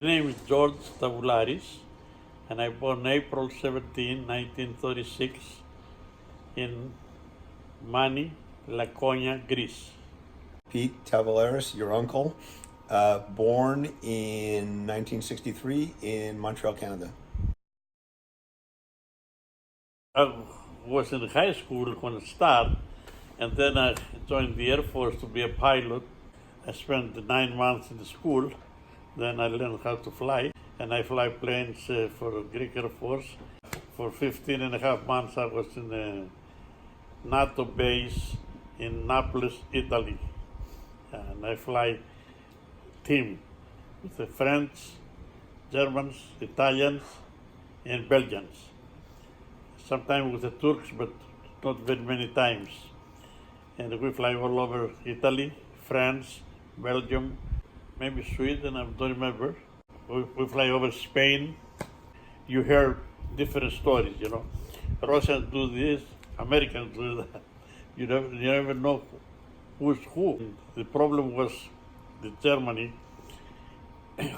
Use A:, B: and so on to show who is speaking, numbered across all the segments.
A: My name is George Stavularis, and I born April 17, 1936 in Mani, Laconia, Greece.
B: Pete Tavularis, your uncle, born in 1963 in Montreal, Canada.
A: I was in high school when I started, and then I joined the Air Force to be a pilot. I spent 9 months in the school. Then I learned how to fly, and I fly planes for Greek Air Force. For 15 and a half months, I was in a NATO base in Naples, Italy. And I fly team with the French, Germans, Italians, and Belgians. Sometimes with the Turks, but not very many times. And we fly all over Italy, France, Belgium, maybe Sweden, I don't remember. We fly over Spain. You hear different stories, you know. Russians do this, Americans do that. You never know who's who. The problem was the Germany.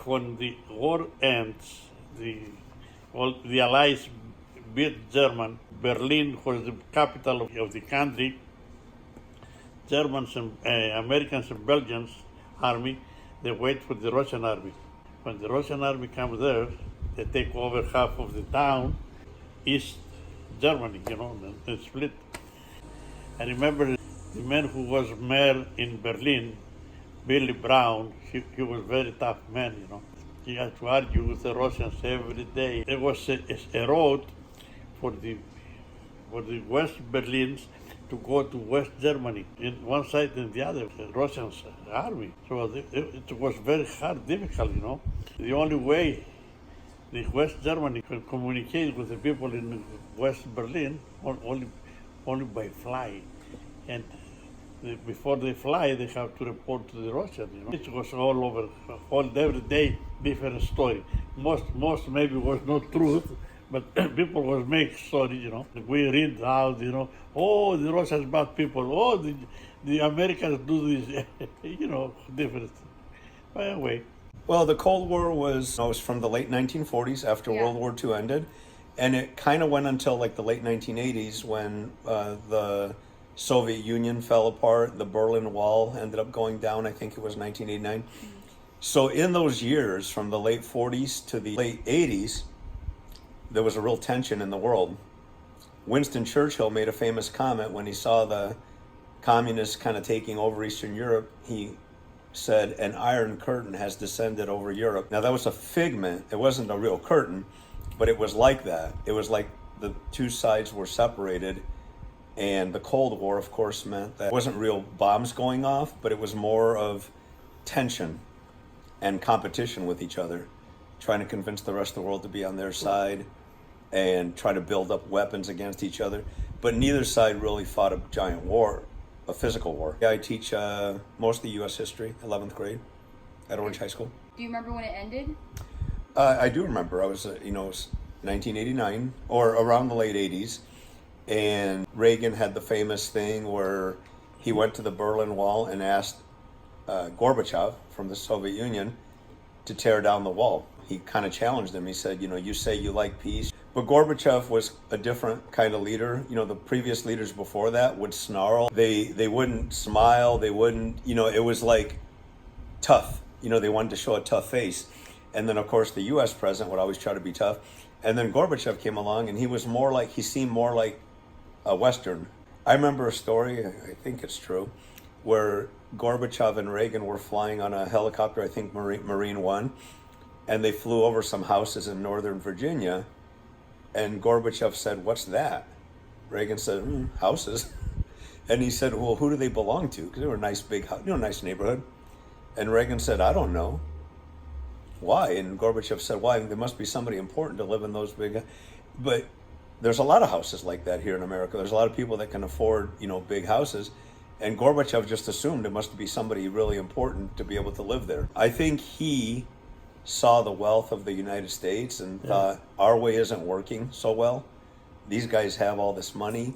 A: When the war ends, the Allies beat German. Berlin was the capital of the country. Germans and Americans and Belgians army, they wait for the Russian army. When the Russian army comes there, they take over half of the town, East Germany, you know, and split. I remember the man who was mayor in Berlin, Billy Brown. He was a very tough man, you know. He had to argue with the Russians every day. There was a road for the West Berlins to go to West Germany, in one side and the other, the Russian army. So it was very hard, difficult, you know. The only way the West Germany can communicate with the people in West Berlin only by flying. And before they fly, they have to report to the Russians, you know. It was all over, every day, different story. Most maybe was not truth, but people was make stories, you know. We read out, you know, oh, the Russians bad people, oh, the Americans do this, you know, different. But anyway.
B: Well, the Cold War was from the late 1940s after World War II ended, and it kind of went until like the late 1980s when the Soviet Union fell apart. The Berlin Wall ended up going down. I think it was 1989. So in those years, from the late 40s to the late 80s, there was a real tension in the world. Winston Churchill made a famous comment when he saw the communists kind of taking over Eastern Europe. He said, "An iron curtain has descended over Europe." Now that was a figment. It wasn't a real curtain, but it was like that. It was like the two sides were separated. And the Cold War, of course, meant that it wasn't real bombs going off, but it was more of tension and competition with each other, trying to convince the rest of the world to be on their side and try to build up weapons against each other. But neither side really fought a giant war, a physical war. I teach mostly U.S. history, 11th grade at Orange High School.
C: Do you remember when it ended?
B: I do remember. I was, it was 1989 or around the late 80s. And Reagan had the famous thing where he went to the Berlin Wall and asked Gorbachev from the Soviet Union to tear down the wall. He kind of challenged him. He said, you say you like peace. But Gorbachev was a different kind of leader. The previous leaders before that would snarl. They wouldn't smile. They wouldn't, it was like tough. They wanted to show a tough face. And then, of course, the U.S. president would always try to be tough. And then Gorbachev came along and he seemed more like a Western. I remember a story, I think it's true, where Gorbachev and Reagan were flying on a helicopter, I think Marine One, and they flew over some houses in Northern Virginia, and Gorbachev said, "What's that?" Reagan said, "Houses." And he said, "Well, who do they belong to?" Because they were a nice big house, nice neighborhood. And Reagan said, "I don't know." Why? And Gorbachev said, "Why? There must be somebody important to live in those big." But there's a lot of houses like that here in America. There's a lot of people that can afford, big houses. And Gorbachev just assumed it must be somebody really important to be able to live there. I think he saw the wealth of the United States and thought, our way isn't working so well. These guys have all this money.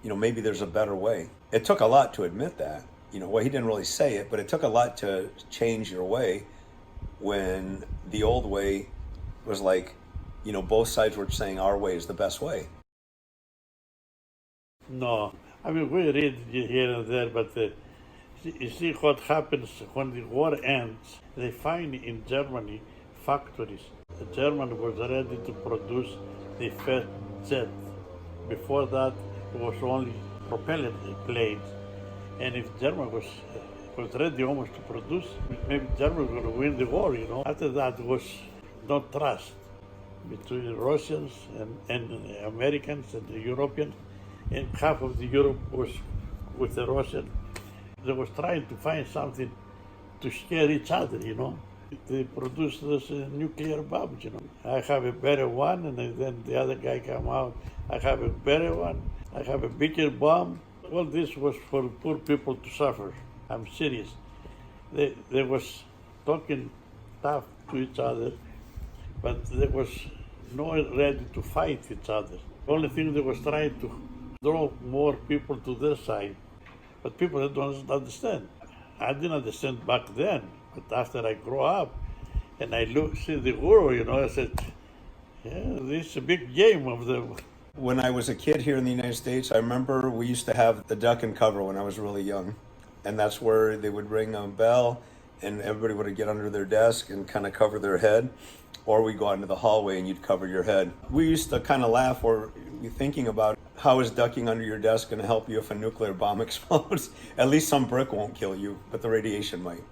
B: Maybe there's a better way. It took a lot to admit that. Well, he didn't really say it, but it took a lot to change your way. when the old way was like, both sides were saying our way is the best way.
A: No, I mean we read here and there, but you see what happens when the war ends. They find in Germany factories. The German was ready to produce the first jet. Before that, it was only propeller planes. And if Germany was ready almost to produce, maybe Germany was going to win the war. After that was no trust between the Russians and Americans and the Europeans, and half of the Europe was with the Russians. They was trying to find something to scare each other. They produced this nuclear bombs. I have a better one, and then the other guy come out. I have a better one. I have a bigger bomb. All this was for poor people to suffer. I'm serious. They was talking tough to each other, but there was no ready to fight each other. The only thing they was trying to draw more people to their side, but people don't understand. I didn't understand back then, but after I grow up and I see the world, I said, yeah, this is a big game of them.
B: When I was a kid here in the United States, I remember we used to have the duck and cover when I was really young. And that's where they would ring a bell and everybody would get under their desk and kind of cover their head. Or we go out into the hallway and you'd cover your head. We used to kind of laugh or be thinking about how is ducking under your desk going to help you if a nuclear bomb explodes? At least some brick won't kill you, but the radiation might.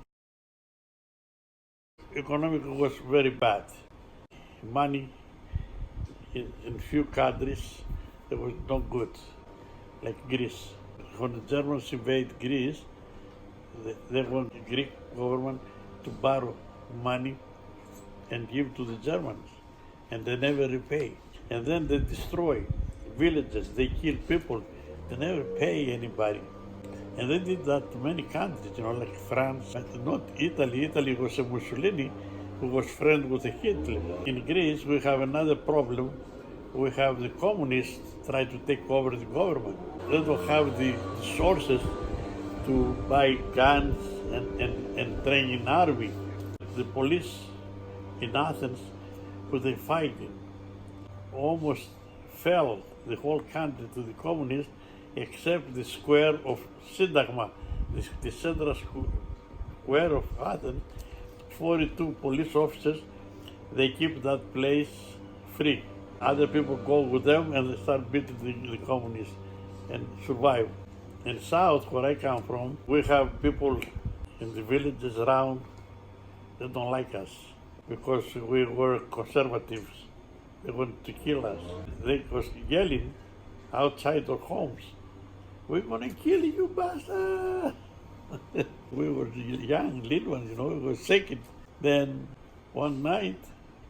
A: Economic was very bad. Money in few countries, it was not good, like Greece. When the Germans invade Greece, they want the Greek government to borrow money and give to the Germans, and they never repay. And then they destroy villages, they kill people, they never pay anybody. And they did that to many countries, like France, but not Italy. Italy was a Mussolini who was friend with Hitler. In Greece, we have another problem. We have the communists try to take over the government. They don't have the sources to buy guns and train in army. The police in Athens, who they fighting, almost fell the whole country to the communists, except the square of Syntagma, the central square of Athens. 42 police officers, they keep that place free. Other people go with them and they start beating the communists and survive. In south, where I come from, we have people in the villages around, they don't like us because we were conservatives. They wanted to kill us. They was yelling outside our homes, "We're gonna kill you, bastard!" We were young, little ones, we were shaking. Then one night,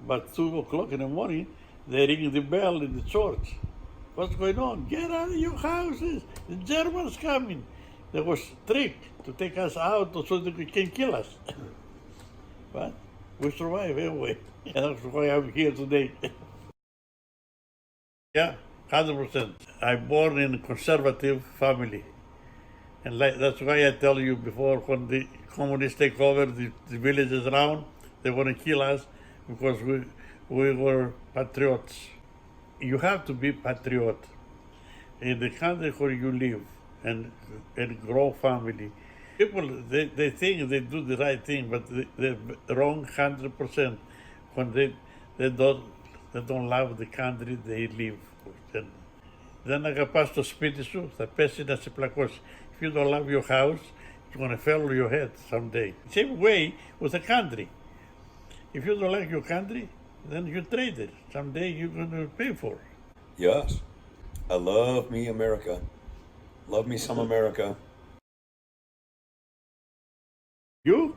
A: about 2 o'clock in the morning, they ring the bell in the church. What's going on? Get out of your houses! The Germans coming! There was a trick to take us out so that they can kill us. But we survived anyway. And that's why I'm here today. Yeah, 100%. I'm born in a conservative family. And that's why I tell you before, when the communists take over the villages around, they want to kill us because we were patriots. You have to be patriot in the country where you live and grow family. People, they think they do the right thing, but they're wrong 100% when they don't love the country they live. Δεν αγαπάς το σπίτι σου, θα πέσει να σε πλακώσει. If you don't love your house, it's going to fall on your head someday. Same way with the country. If you don't like your country, then you trade it. Someday you're going to pay for it.
B: Yes. I love me America. Love me some America.
A: You?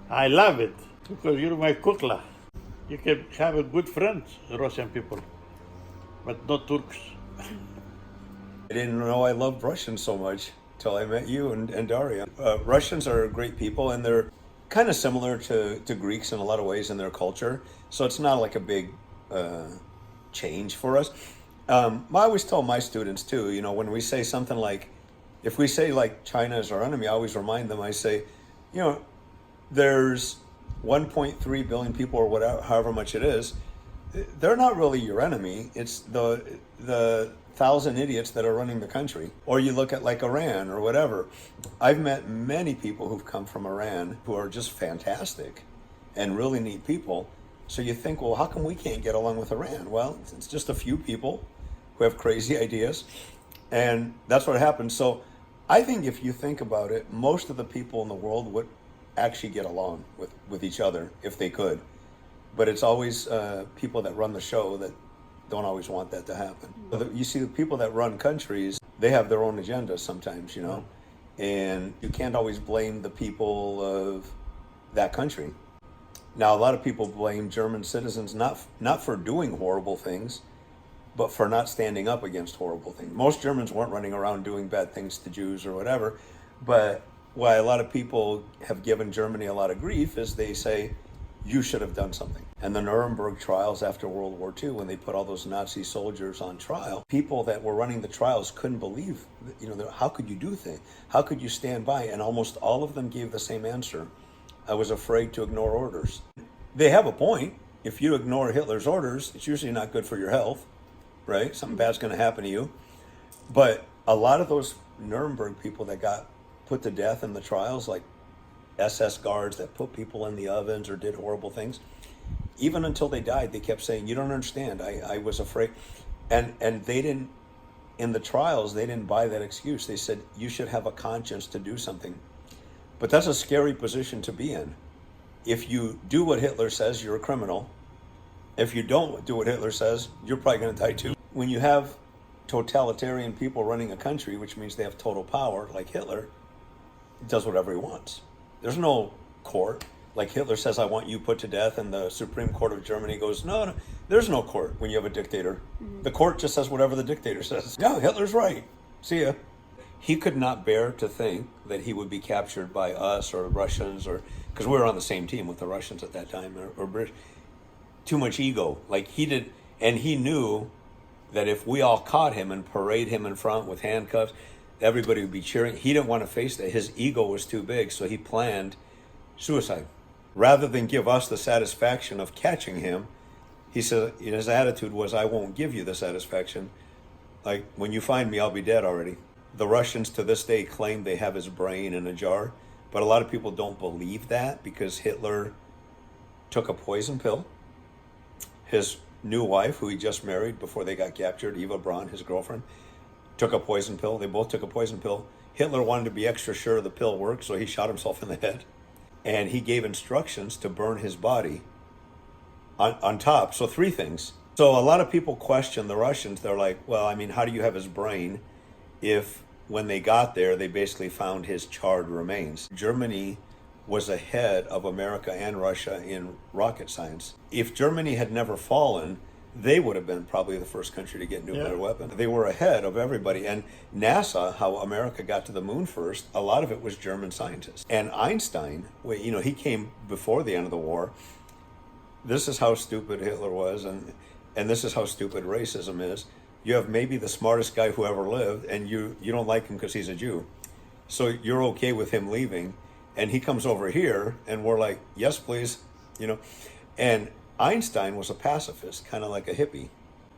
A: I love it because you're my kukla. You can have a good friends, Russian people, but not Turks.
B: I didn't know I loved Russians so much till I met you and Daria. Russians are great people, and they're kind of similar to Greeks in a lot of ways in their culture. So it's not like a big change for us. I always tell my students too, when we say something like, if we say like China is our enemy, I always remind them, I say, there's 1.3 billion people or whatever, however much it is, they're not really your enemy. It's the thousand idiots that are running the country. Or you look at like Iran or whatever. I've met many people who've come from Iran who are just fantastic and really neat people. So you think, well, how come we can't get along with Iran? Well, it's just a few people who have crazy ideas, and that's what happens. So I think if you think about it, most of the people in the world would actually get along with each other if they could. But it's always people that run the show that don't always want that to happen. You see, the people that run countries, they have their own agenda sometimes, you know, and you can't always blame the people of that country. Now, a lot of people blame German citizens not for doing horrible things, but for not standing up against horrible things. Most Germans weren't running around doing bad things to Jews or whatever, but why a lot of people have given Germany a lot of grief is they say, you should have done something. And the Nuremberg trials after World War II, when they put all those Nazi soldiers on trial, people that were running the trials couldn't believe, you know, how could you do things? How could you stand by? And almost all of them gave the same answer. I was afraid to ignore orders. They have a point. If you ignore Hitler's orders, it's usually not good for your health, right? Something bad's going to happen to you. But a lot of those Nuremberg people that got put to death in the trials, like SS guards that put people in the ovens or did horrible things, even until they died, they kept saying, you don't understand, I was afraid. And they didn't, in the trials, they didn't buy that excuse. They said, you should have a conscience to do something. But that's a scary position to be in. If you do what Hitler says, you're a criminal. If you don't do what Hitler says, you're probably going to die too. When you have totalitarian people running a country, which means they have total power, like Hitler, he does whatever he wants. There's no court. Like Hitler says, I want you put to death, and the Supreme Court of Germany goes, no, there's no court when you have a dictator. The court just says whatever the dictator says. Yeah, Hitler's right. See ya. He could not bear to think that he would be captured by us or Russians, or because we were on the same team with the Russians at that time, or British. Too much ego. Like he did, and he knew that if we all caught him and parade him in front with handcuffs, everybody would be cheering. He didn't want to face that. His ego was too big, so he planned suicide. Rather than give us the satisfaction of catching him, he said his attitude was, I won't give you the satisfaction. Like, when you find me, I'll be dead already. The Russians to this day claim they have his brain in a jar, but a lot of people don't believe that because Hitler took a poison pill. His new wife, who he just married before they got captured, Eva Braun, his girlfriend, took a poison pill. They both took a poison pill. Hitler wanted to be extra sure the pill worked, so he shot himself in the head. And he gave instructions to burn his body on top. So 3 things. So a lot of people question the Russians. They're like, well, I mean, how do you have his brain if when they got there, they basically found his charred remains? Germany was ahead of America and Russia in rocket science. If Germany had never fallen, they would have been probably the first country to get nuclear weapons. They were ahead of everybody. And NASA, how America got to the moon first, a lot of it was German scientists. And Einstein, you know, he came before the end of the war. This is how stupid Hitler was, and this is how stupid racism is. You have maybe the smartest guy who ever lived, and you don't like him because he's a Jew. So you're okay with him leaving, and he comes over here, and we're like, yes, please, you know. And Einstein was a pacifist, kind of like a hippie.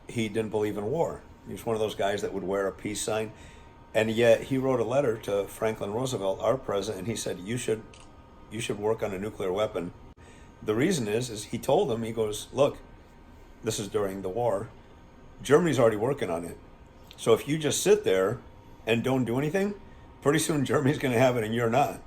B: He didn't believe in war. He was one of those guys that would wear a peace sign. And yet he wrote a letter to Franklin Roosevelt, our president, and he said, you should work on a nuclear weapon. The reason is he told him, he goes, look, this is during the war, Germany's already working on it. So if you just sit there and don't do anything, pretty soon Germany's going to have it and you're not.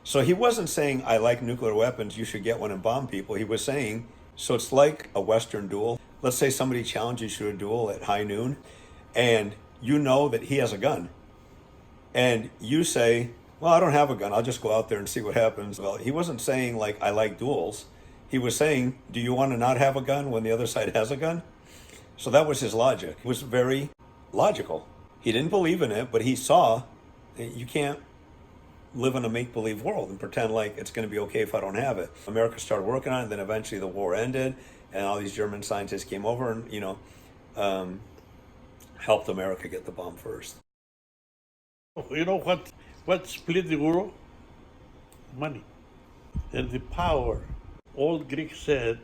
B: So he wasn't saying, I like nuclear weapons, you should get one and bomb people. He was saying, so it's like a Western duel. Let's say somebody challenges you to a duel at high noon, and you know that he has a gun. And you say, well, I don't have a gun, I'll just go out there and see what happens. Well, he wasn't saying, like, I like duels. He was saying, do you want to not have a gun when the other side has a gun? So that was his logic. It was very logical. He didn't believe in it, but he saw that you can't live in a make-believe world and pretend like it's going to be okay if I don't have it. America started working on it, then eventually the war ended, and all these German scientists came over and, you know, helped America get the bomb first.
A: You know what split the world? Money and the power Old Greek said,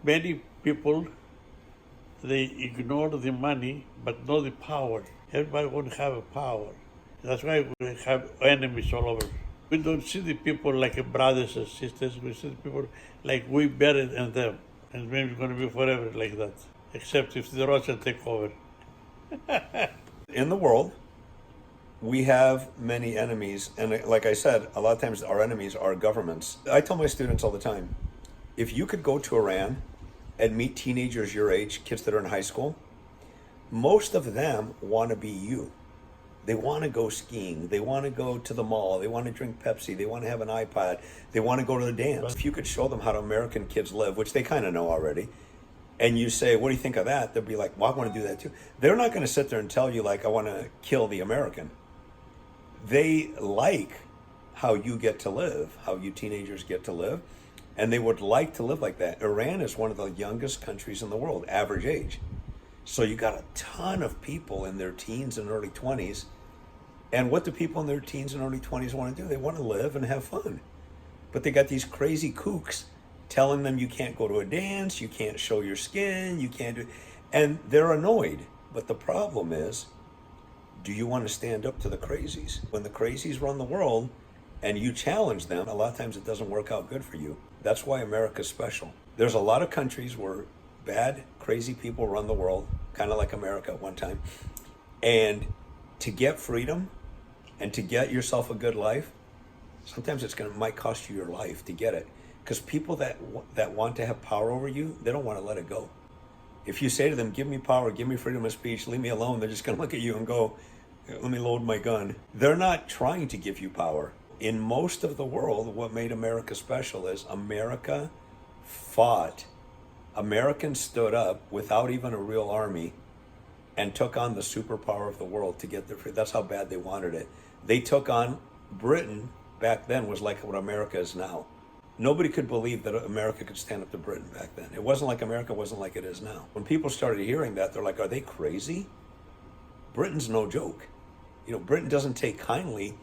A: many people, they ignore the money but know the power. Everybody wants to have a power. That's why we have enemies all over. We don't see the people like brothers and sisters. We see the people like we better than them. And maybe it's going to be forever like that. Except if the Russians take over.
B: In the world, we have many enemies. And like I said, a lot of times our enemies are governments. I tell my students all the time, if you could go to Iran and meet teenagers your age, kids that are in high school, most of them want to be you. They want to go skiing. They want to go to the mall. They want to drink Pepsi. They want to have an iPad. They want to go to the dance. If you could show them how American kids live, which they kind of know already, and you say, what do you think of that? They'll be like, well, I want to do that too. They're not going to sit there and tell you, like, I want to kill the American. They like how you get to live, how you teenagers get to live, and they would like to live like that. Iran is one of the youngest countries in the world, average age. So you got a ton of people in their teens and early 20s. And what do people in their teens and early 20s want to do? They want to live and have fun. But they got these crazy kooks telling them you can't go to a dance, you can't show your skin, you can't do... And they're annoyed. But the problem is, do you want to stand up to the crazies? When the crazies run the world and you challenge them, a lot of times it doesn't work out good for you. That's why America's special. There's a lot of countries where bad, crazy people run the world, kind of like America at one time. And to get freedom and to get yourself a good life, sometimes might cost you your life to get it. Because people that want to have power over you, they don't want to let it go. If you say to them, give me power, give me freedom of speech, leave me alone, they're just going to look at you and go, let me load my gun. They're not trying to give you power. In most of the world, what made America special is America fought. Americans stood up without even a real army and took on the superpower of the world to get their freedom. That's how bad they wanted it. They took on Britain back then was like what America is now. Nobody could believe that America could stand up to Britain back then. It wasn't like America wasn't like it is now. When people started hearing that, they're like, are they crazy? Britain's no joke. You know, Britain doesn't take kindly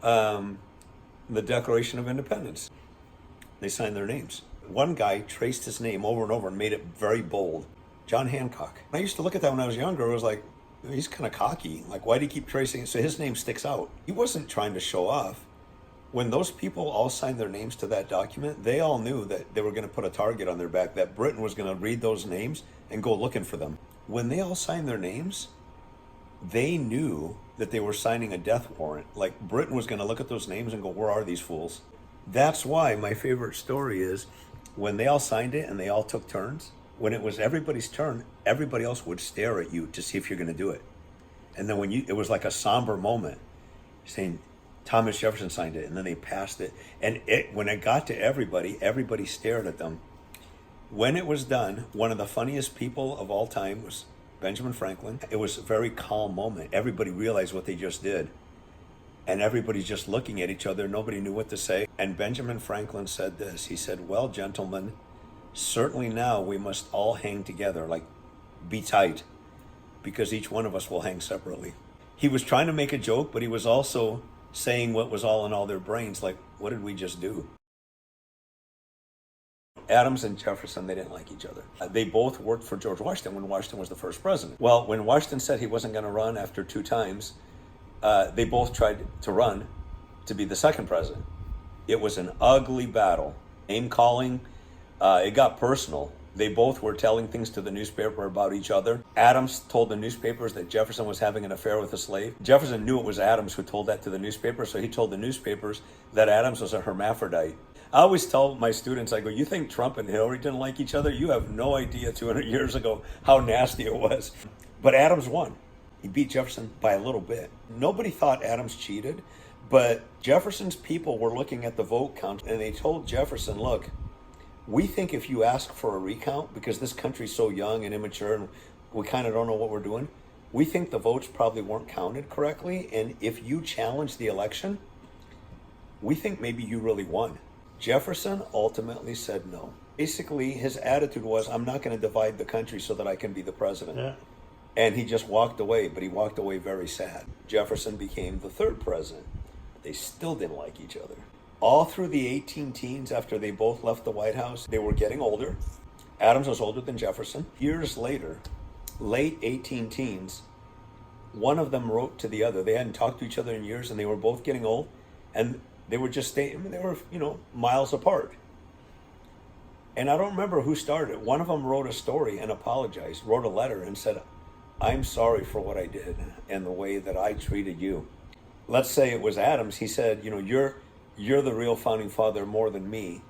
B: the Declaration of Independence. They signed their names. One guy traced his name over and over and made it very bold. John Hancock. I used to look at that when I was younger. I was like, he's kind of cocky. Like, why do you keep tracing it? So his name sticks out. He wasn't trying to show off. When those people all signed their names to that document, they all knew that they were going to put a target on their back, that Britain was going to read those names and go looking for them. When they all signed their names, they knew that they were signing a death warrant. Like, Britain was going to look at those names and go, where are these fools? That's why my favorite story is when they all signed it and they all took turns, when it was everybody's turn, everybody else would stare at you to see if you're going to do it. And then it was like a somber moment, saying, Thomas Jefferson signed it, and then they passed it. And when it got to everybody stared at them. When it was done, one of the funniest people of all time was Benjamin Franklin. It was a very calm moment. Everybody realized what they just did. And everybody's just looking at each other. Nobody knew what to say. And Benjamin Franklin said this. He said, well, gentlemen, certainly now we must all hang together, like be tight, because each one of us will hang separately. He was trying to make a joke, but he was also saying what was all in all their brains, like, what did we just do? Adams and Jefferson, they didn't like each other. They both worked for George Washington when Washington was the first president. Well, when Washington said he wasn't going to run after 2 times, they both tried to run to be the second president. It was an ugly battle. Name calling, it got personal. They both were telling things to the newspaper about each other. Adams told the newspapers that Jefferson was having an affair with a slave. Jefferson knew it was Adams who told that to the newspaper, so he told the newspapers that Adams was a hermaphrodite. I always tell my students, I go, you think Trump and Hillary didn't like each other? You have no idea 200 years ago how nasty it was. But Adams won. He beat Jefferson by a little bit. Nobody thought Adams cheated, but Jefferson's people were looking at the vote count, and they told Jefferson, look, we think if you ask for a recount, because this country's so young and immature and we kind of don't know what we're doing, we think the votes probably weren't counted correctly. And if you challenge the election, we think maybe you really won. Jefferson ultimately said no. Basically, his attitude was, I'm not going to divide the country so that I can be the president. Yeah. And he just walked away, but he walked away very sad. Jefferson became the third president. They still didn't like each other. All through the 18 teens, after they both left the White House, they were getting older. Adams was older than Jefferson. Years later, late 18 teens, one of them wrote to the other. They hadn't talked to each other in years, and they were both getting old, and they were just staying. They were, miles apart. And I don't remember who started it. One of them wrote a story and apologized, wrote a letter and said, "I'm sorry for what I did and the way that I treated you." Let's say it was Adams. He said, you're the real founding father more than me.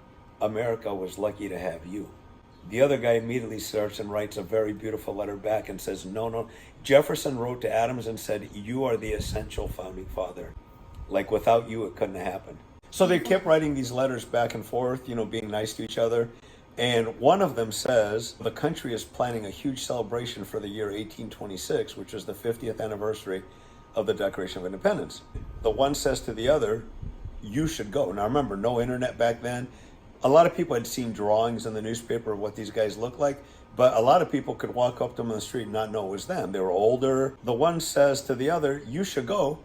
B: America was lucky to have you. The other guy immediately starts and writes a very beautiful letter back and says, no. Jefferson wrote to Adams and said, "You are the essential founding father. Like without you, it couldn't have happened." So they kept writing these letters back and forth, being nice to each other. And one of them says, the country is planning a huge celebration for the year 1826, which was the 50th anniversary of the Declaration of Independence. The one says to the other, "You should go." Now remember, no internet back then. A lot of people had seen drawings in the newspaper of what these guys looked like, but a lot of people could walk up to them on the street and not know it was them. They were older. The one says to the other, "You should go,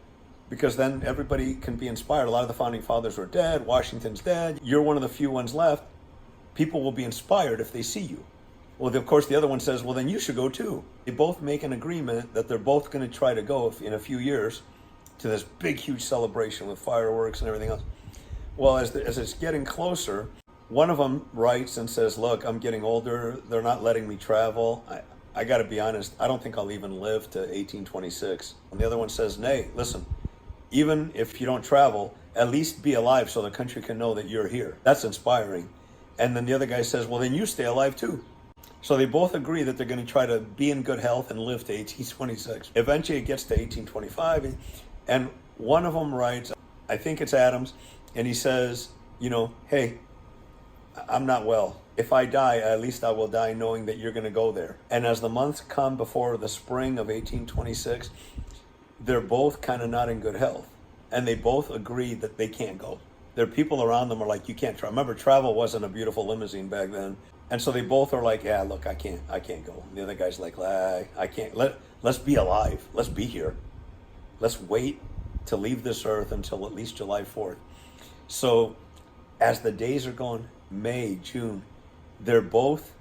B: because then everybody can be inspired. A lot of the founding fathers were dead. Washington's dead. You're one of the few ones left. People will be inspired if they see you." Well, of course, the other one says, "Well, then you should go too." They both make an agreement that they're both going to try to go in a few years to this big, huge celebration with fireworks and everything else. Well, as it's getting closer, one of them writes and says, "Look, I'm getting older. They're not letting me travel. I got to be honest, I don't think I'll even live to 1826. And the other one says, "Nay, listen, even if you don't travel, at least be alive so the country can know that you're here." That's inspiring. And then the other guy says, "Well, then you stay alive too." So they both agree that they're going to try to be in good health and live to 1826. Eventually it gets to 1825, and one of them writes, I think it's Adams, and he says, "Hey, I'm not well. If I die, at least I will die knowing that you're going to go there." And as the months come before the spring of 1826, they're both kind of not in good health, and they both agree that they can't go. Their people around them are like, "You can't travel." Remember, travel wasn't a beautiful limousine back then. And so they both are like, "Yeah, look, I can't go." And the other guy's like, "I can't. Let's be alive. Let's be here. Let's wait to leave this earth until at least July 4th. So as the days are going, May, June, they're both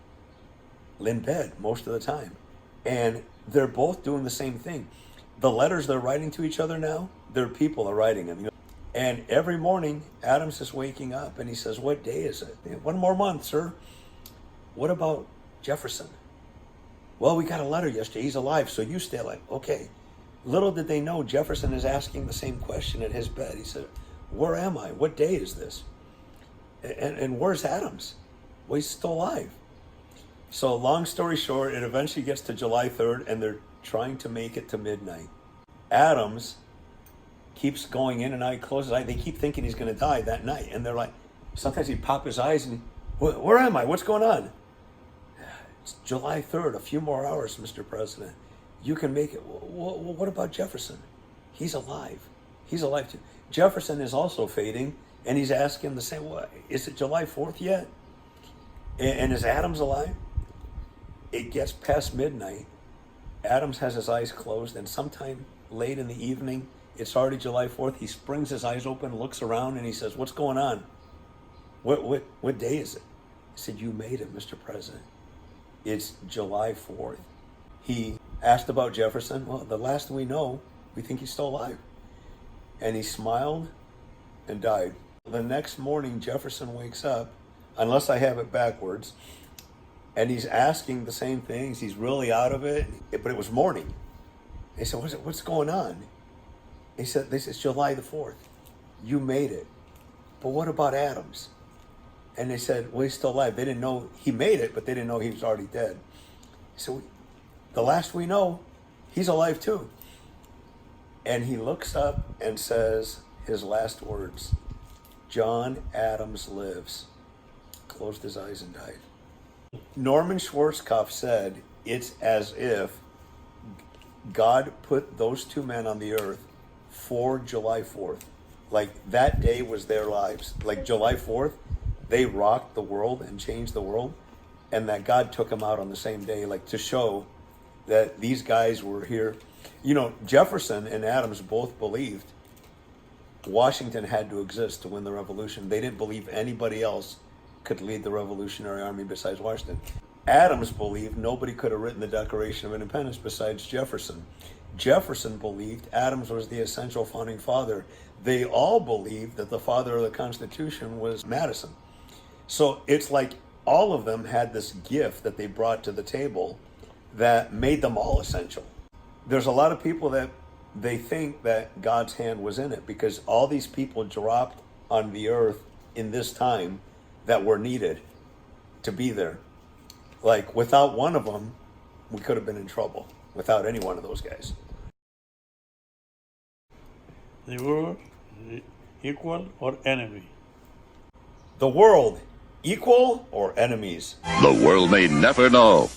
B: in bed most of the time. And they're both doing the same thing. The letters they're writing to each other now, their people are writing them. And every morning, Adams is waking up and he says, "What day is it?" "One more month, sir." "What about Jefferson?" "Well, we got a letter yesterday. He's alive, so you stay alive." "Okay." Little did they know Jefferson is asking the same question at his bed. He said, "Where am I? What day is this? And where's Adams?" "Well, he's still alive." So long story short, it eventually gets to July 3rd, and they're trying to make it to midnight. Adams keeps going in and out, he closes his eyes. They keep thinking he's going to die that night. And they're like, sometimes he'd pop his eyes and, "Where am I? What's going on?" "It's July 3rd, a few more hours, Mr. President. You can make it." What about Jefferson?" "He's alive. He's alive too." Jefferson is also fading, and he's asking the same, "Is it July 4th yet? And is Adams alive?" It gets past midnight. Adams has his eyes closed, and sometime late in the evening, it's already July 4th. He springs his eyes open, looks around, and he says, "What's going on? What day is it?" He said, "You made it, Mr. President. It's July 4th. He asked about Jefferson. "Well, the last we know, we think he's still alive." And he smiled and died. The next morning, Jefferson wakes up, unless I have it backwards, and he's asking the same things. He's really out of it, but it was morning. They said, "What's going on?" He said, "This is July the 4th. You made it. But what about Adams?" And they said, "Well, he's still alive." They didn't know he made it, but they didn't know he was already dead. So the last we know, he's alive too. And he looks up and says his last words, "John Adams lives." Closed his eyes and died. Norman Schwarzkopf said it's as if God put those two men on the earth for July 4th. Like that day was their lives. Like July 4th, they rocked the world and changed the world. And that God took them out on the same day, like to show that these guys were here. Jefferson and Adams both believed Washington had to exist to win the revolution. They didn't believe anybody else could lead the Revolutionary Army besides Washington. Adams believed nobody could have written the Declaration of Independence besides Jefferson. Jefferson believed Adams was the essential founding father. They all believed that the father of the Constitution was Madison. So it's like all of them had this gift that they brought to the table that made them all essential. There's a lot of people that they think that God's hand was in it because all these people dropped on the earth in this time that were needed to be there. Like without one of them, we could have been in trouble. Without any one of those guys.
A: They were equal or enemy.
B: The world, equal or enemies?
C: The world may never know.